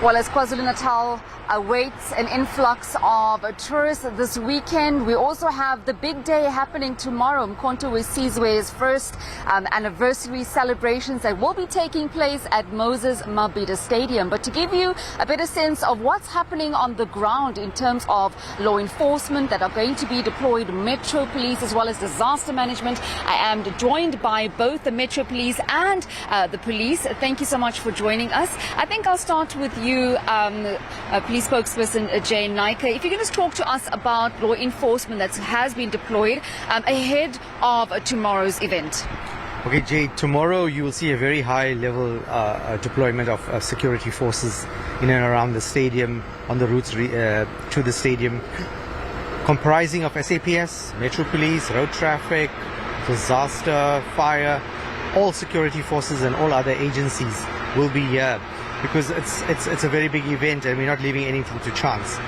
Well, as KwaZulu-Natal awaits an influx of tourists this weekend, we also have the big day happening tomorrow. UMkhonto WeSizwe's first anniversary celebrations that will be taking place at Moses Mabhida Stadium. But to give you a better sense of what's happening on the ground in terms of law enforcement that are going to be deployed, Metro Police as well as disaster management, I am joined by both the Metro Police and the police. Thank you so much for joining us. I think I'll start with you, police spokesperson Jane Naika. If you can just talk to us about law enforcement that has been deployed ahead of tomorrow's event. Okay, Jay, tomorrow you will see a very high level deployment of security forces in and around the stadium, on the routes to the stadium, comprising of SAPS, Metro Police, road traffic, disaster, fire. All security forces and all other agencies will be here because it's a very big event and we're not leaving anything to chance.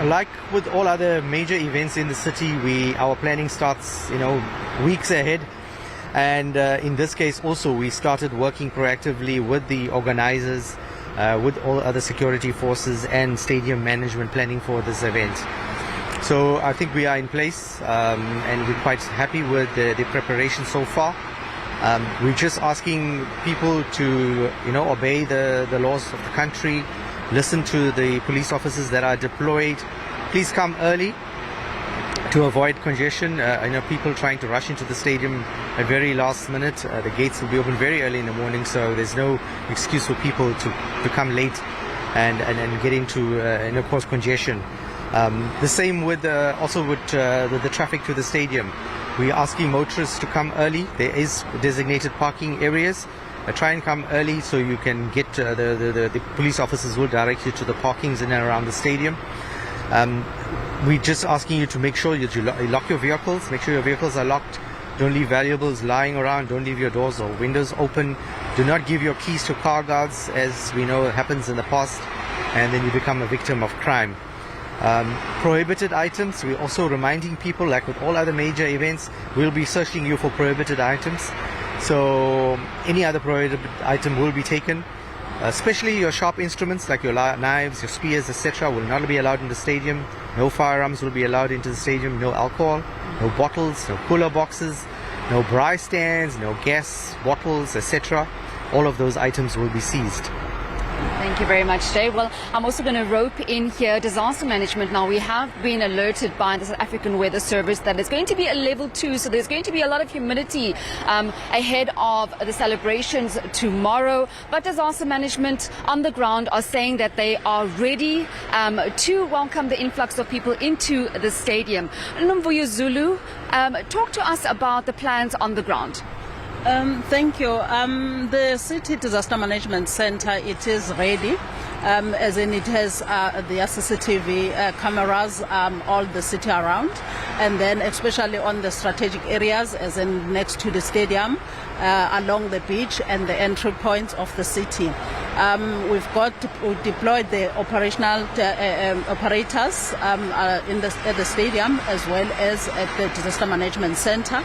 Like with all other major events in the city, our planning starts, weeks ahead. And in this case also, we started working proactively with the organizers, with all other security forces and stadium management planning for this event. So I think we are in place and we're quite happy with the preparation so far. We're just asking people to, obey the laws of the country, listen to the police officers that are deployed. Please come early to avoid congestion. People trying to rush into the stadium at very last minute. The gates will be open very early in the morning, so there's no excuse for people to come late and get into, cause congestion. The same with also with the traffic to the stadium. We're asking motorists to come early. There is designated parking areas. Try and come early so you can get the police officers will direct you to the parkings in and around the stadium. We're just asking you to make sure that you lock your vehicles. Make sure your vehicles are locked. Don't leave valuables lying around. Don't leave your doors or windows open. Do not give your keys to car guards, as we know happens in the past, and then you become a victim of crime. Prohibited items, we're also reminding people, like with all other major events, we'll be searching you for prohibited items. So any other prohibited item will be taken, especially your sharp instruments like your knives, your spears, etc. will not be allowed in the stadium. No firearms will be allowed into the stadium. No alcohol, no bottles, no cooler boxes, no braai stands, no gas bottles, etc. All of those items will be seized. Thank you very much, Jay. Well, I'm also going to rope in here disaster management. Now, we have been alerted by the South African Weather Service that it's going to be a level 2, so there's going to be a lot of humidity ahead of the celebrations tomorrow. But disaster management on the ground are saying that they are ready to welcome the influx of people into the stadium. Nomvuyo Zulu, talk to us about the plans on the ground. Thank you. The City Disaster Management Center, it is ready, as in it has the CCTV cameras all the city around, and then especially on the strategic areas, as in next to the stadium, along the beach and the entry points of the city. We've deployed the operational operators at the stadium as well as at the Disaster Management Center.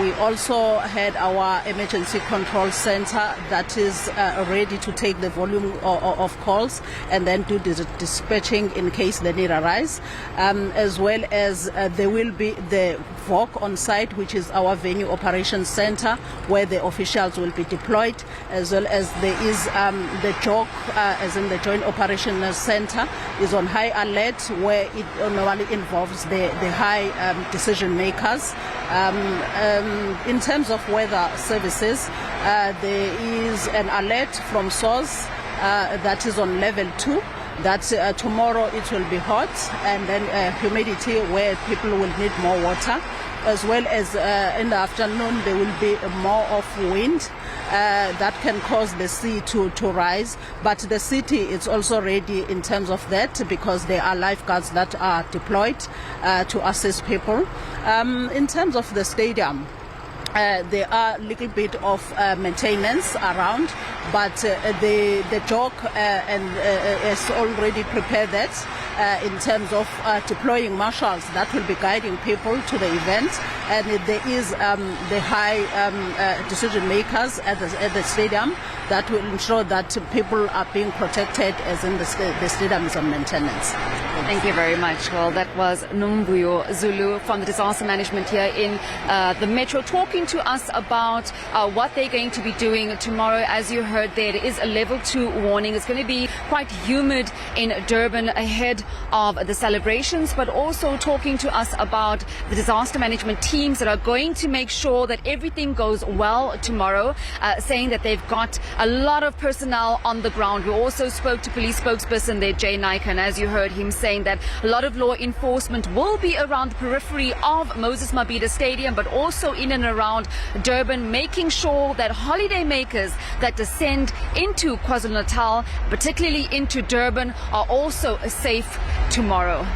We also had our emergency control center that is ready to take the volume of calls and then do the dispatching in case the need arise, as well as there will be the VOC on site, which is our venue operations center, where the officials will be deployed, as well as there is the JOC, as in the Joint Operations Center, is on high alert, where it normally involves the high decision makers. In terms of weather services, there is an alert from SOS that is on level 2. That tomorrow it will be hot, and then humidity where people will need more water, as well as in the afternoon there will be more of wind that can cause the sea to rise. But the city is also ready in terms of that, because there are lifeguards that are deployed to assist people. In terms of the stadium, there are a little bit of maintenance around, but the joke has already prepared that in terms of deploying marshals that will be guiding people to the event, and there is the high decision makers at the stadium that will ensure that people are being protected as in the stadium is on maintenance. Thank you very much. Well, that was Nombuyo Zulu from the disaster management here in the Metro, talking to us about what they're going to be doing tomorrow. As you heard there is a level 2 warning. It's going to be quite humid in Durban ahead of the celebrations, but also talking to us about the disaster management teams that are going to make sure that everything goes well tomorrow, saying that they've got a lot of personnel on the ground. We also spoke to police spokesperson there, Jay Naika, and as you heard him saying that a lot of law enforcement will be around the periphery of Moses Mabhida Stadium, but also in and around Durban, making sure that holiday makers that descend into KwaZulu-Natal, particularly into Durban, are also safe tomorrow.